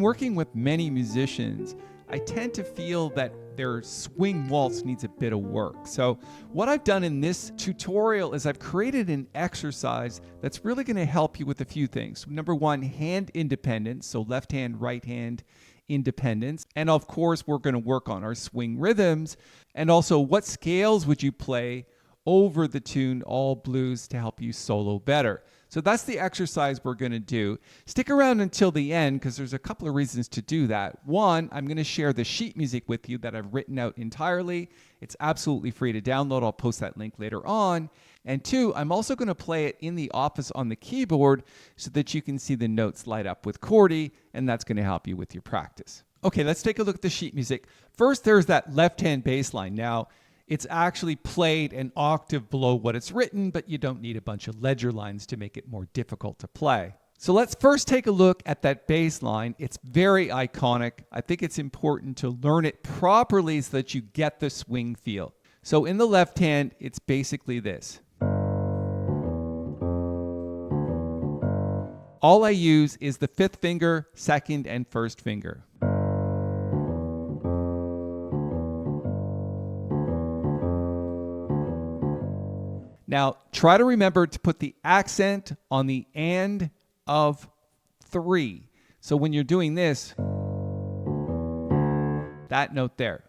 working with many musicians, I tend to feel that their swing waltz needs a bit of work. So what I've done in this tutorial is I've created an exercise that's really going to help you with a few things. Number one, hand independence, so left hand, right hand independence. And of course, we're going to work on our swing rhythms. And also, what scales would you play over the tune All Blues to help you solo better? So that's the exercise we're going to do. Stick around until the end because there's a couple of reasons to do that. One, I'm going to share the sheet music with you that I've written out entirely. It's absolutely free to download. I'll post that link later on. And two, I'm also going to play it in the office on the keyboard so that you can see the notes light up with Chordie, and that's going to help you with your practice. Okay, let's take a look at the sheet music. First, there's that left-hand bass line. Now, it's actually played an octave below what it's written, but you don't need a bunch of ledger lines to make it more difficult to play. So let's first take a look at that bass line. It's very iconic. I think it's important to learn it properly so that you get the swing feel. So in the left hand, it's basically this. All I use is the fifth finger, second, and first finger. Now, try to remember to put the accent on the and of 3. So when you're doing this, that note there.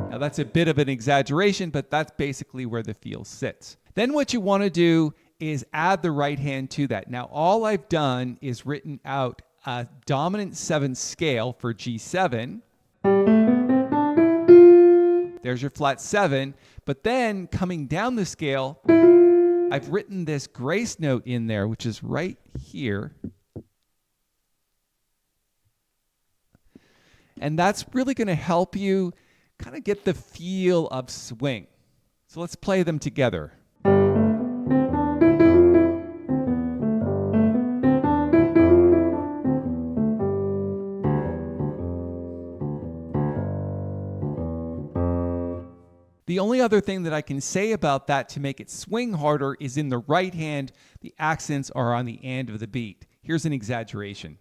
Now, that's a bit of an exaggeration, but that's basically where the feel sits. Then what you want to do is add the right hand to that. Now, all I've done is written out a dominant 7th scale for G7. There's your flat 7, but then coming down the scale, I've written this grace note in there, which is right here. And that's really going to help you kind of get the feel of swing. So let's play them together. The only other thing that I can say about that to make it swing harder is in the right hand, the accents are on the and of the beat. Here's an exaggeration.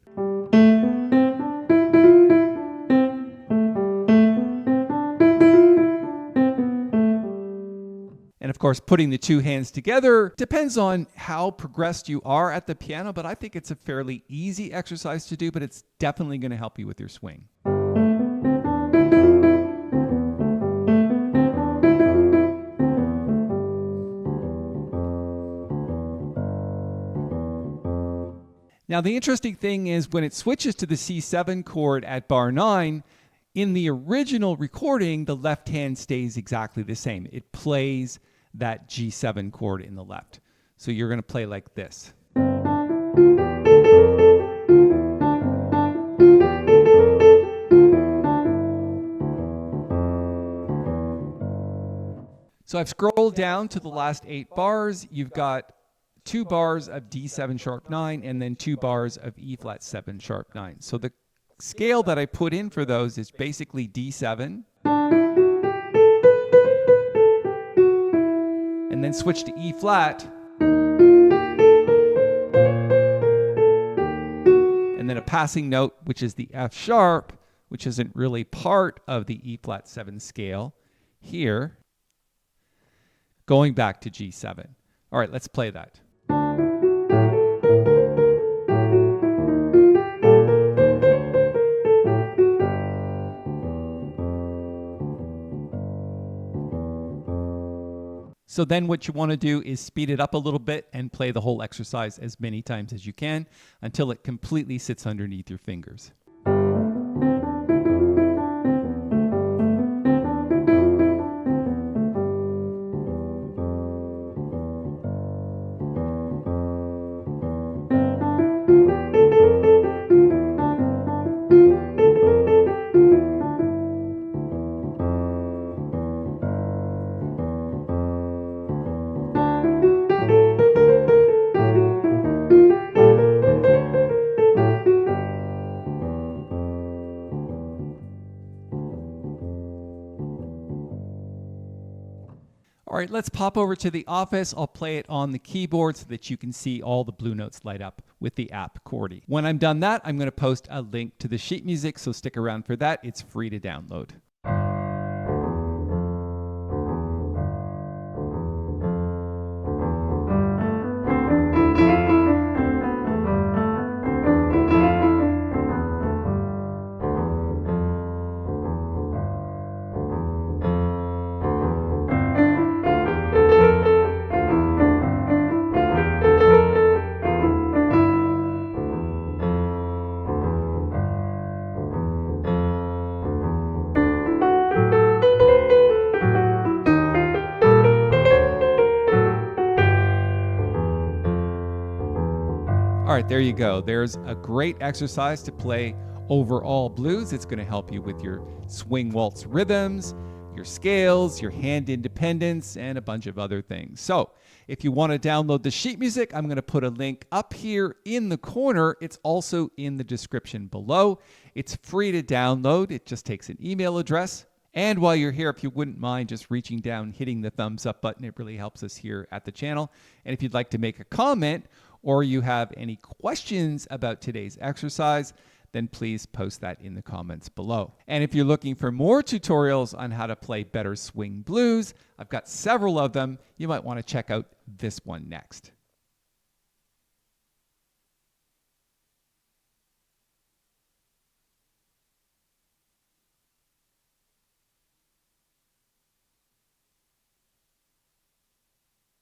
And of course, putting the two hands together depends on how progressed you are at the piano, but I think it's a fairly easy exercise to do, but it's definitely going to help you with your swing. Now, the interesting thing is when it switches to the C7 chord at bar 9, in the original recording, the left hand stays exactly the same. It plays that G7 chord in the left. So you're going to play like this. So I've scrolled down to the last 8 bars. You've got 2 bars of D7 sharp 9 and then 2 bars of E flat 7 sharp 9. So the scale that I put in for those is basically D7 and then switch to E flat and then a passing note, which is the F sharp, which isn't really part of the E flat 7 scale here, going back to G7. All right, let's play that. So then what you want to do is speed it up a little bit and play the whole exercise as many times as you can until it completely sits underneath your fingers. All right, let's pop over to the office. I'll play it on the keyboard so that you can see all the blue notes light up with the app Chordie. When I'm done that, I'm going to post a link to the sheet music, so stick around for that. It's free to download. All right, there you go. There's a great exercise to play overall blues. It's going to help you with your swing waltz rhythms, your scales, your hand independence, and a bunch of other things. So if you want to download the sheet music, I'm going to put a link up here in the corner. It's also in the description below. It's free to download. It just takes an email address. And while you're here, if you wouldn't mind just reaching down, hitting the thumbs up button, it really helps us here at the channel. And if you'd like to make a comment or you have any questions about today's exercise, then please post that in the comments below. And if you're looking for more tutorials on how to play better swing blues, I've got several of them. You might want to check out this one next.